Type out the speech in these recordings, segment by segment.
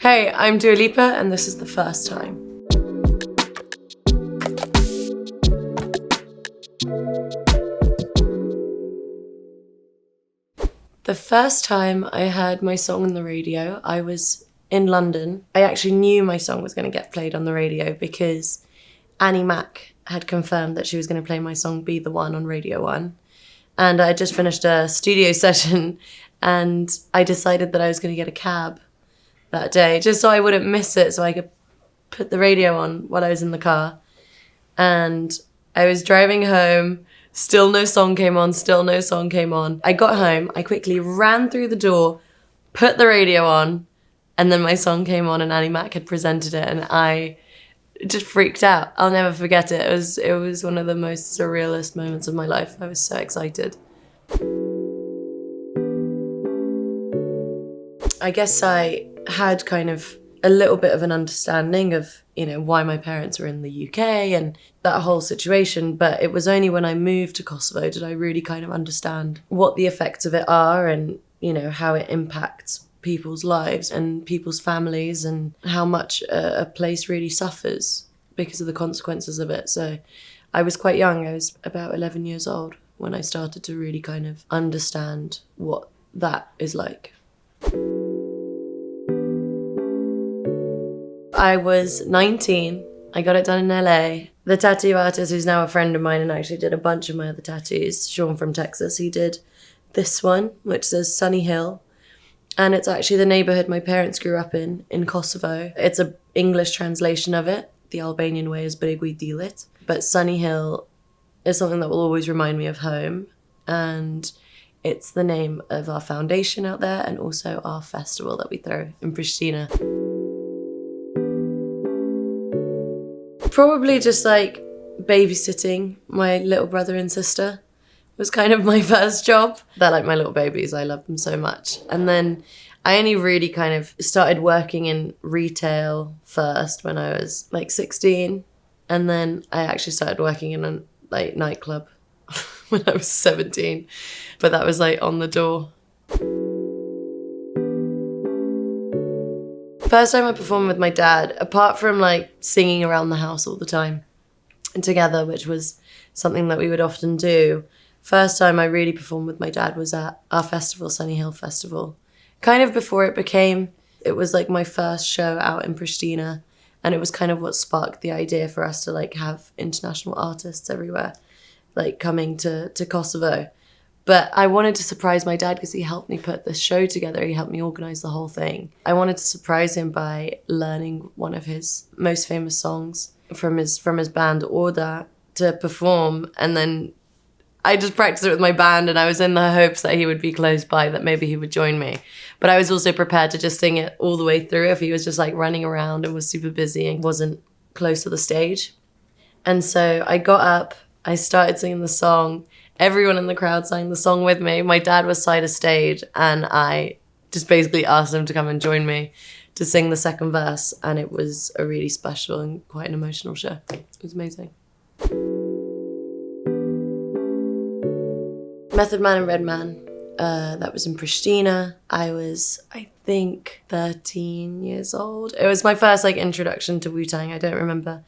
Hey, I'm Dua Lipa, and this is The First Time. The first time I heard my song on the radio, I was in London. I actually knew my song was going to get played on the radio because Annie Mac had confirmed that she was going to play my song Be The One on Radio 1. And I had just finished a studio session and I decided that I was going to get a cab that day just so I wouldn't miss it, so I could put the radio on while I was in the car. And I was driving home, still no song came on. I got home, I quickly ran through the door, put the radio on, and then my song came on and Annie Mac had presented it and I just freaked out. I'll never forget it. It was one of the most surrealist moments of my life. I was so excited. I guess I had kind of a little bit of an understanding of, why my parents were in the UK and that whole situation. But it was only when I moved to Kosovo did I really kind of understand what the effects of it are and, how it impacts people's lives and people's families and how much a place really suffers because of the consequences of it. So I was quite young. I was about 11 years old when I started to really kind of understand what that is like. I was 19. I got it done in LA. The tattoo artist, who's now a friend of mine and actually did a bunch of my other tattoos, Sean from Texas, he did this one, which says Sunny Hill. And it's actually the neighborhood my parents grew up in Kosovo. It's an English translation of it. The Albanian way is Brigui Dilit. But Sunny Hill is something that will always remind me of home. And it's the name of our foundation out there and also our festival that we throw in Pristina. Probably just like babysitting my little brother and sister was kind of my first job. They're like my little babies. I love them so much. And then I only really kind of started working in retail first when I was like 16. And then I actually started working in a nightclub when I was 17. But that was like on the door. First time I performed with my dad, apart from like singing around the house all the time and together, which was something that we would often do, first time I really performed with my dad was at our festival, Sunny Hill Festival. Kind of before it was like my first show out in Pristina, and it was kind of what sparked the idea for us to like have international artists everywhere, like coming to Kosovo. But I wanted to surprise my dad because he helped me put this show together. He helped me organize the whole thing. I wanted to surprise him by learning one of his most famous songs from his band Orda to perform. And then I just practiced it with my band and I was in the hopes that he would be close by, that maybe he would join me. But I was also prepared to just sing it all the way through if he was just like running around and was super busy and wasn't close to the stage. And so I got up, I started singing the song. Everyone in the crowd sang the song with me. My dad was side of stage and I just basically asked him to come and join me to sing the second verse, and it was a really special and quite an emotional show. It was amazing. Method Man and Redman, that was in Pristina. I was, I think, 13 years old. It was my first introduction to Wu-Tang. I don't remember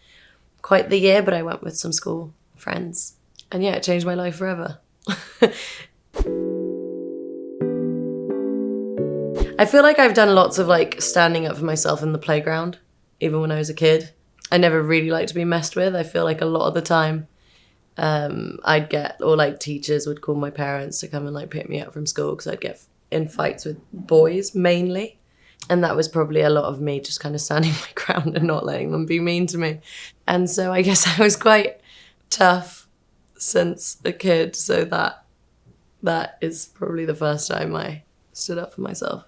quite the year, but I went with some school friends. And yeah, it changed my life forever. I feel like I've done lots of standing up for myself in the playground, even when I was a kid. I never really liked to be messed with. I feel like a lot of the time I'd get, or teachers would call my parents to come and pick me up from school because I'd get in fights with boys mainly. And that was probably a lot of me just kind of standing my ground and not letting them be mean to me. And so I guess I was quite tough since a kid, so that is probably the first time I stood up for myself.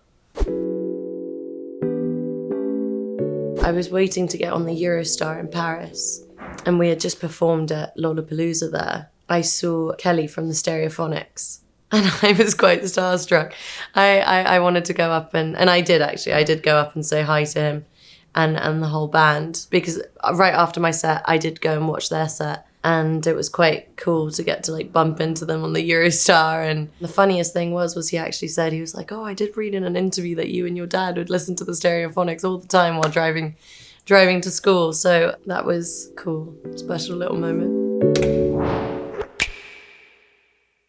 I was waiting to get on the Eurostar in Paris, and we had just performed at Lollapalooza there. I saw Kelly from the Stereophonics, and I was quite starstruck. I wanted to go up, and I did actually. I did go up and say hi to him and the whole band, because right after my set, I did go and watch their set. And it was quite cool to get to like bump into them on the Eurostar. And the funniest thing was he actually said, he was like, oh, I did read in an interview that you and your dad would listen to the Stereophonics all the time while driving to school. So that was cool, special little moment.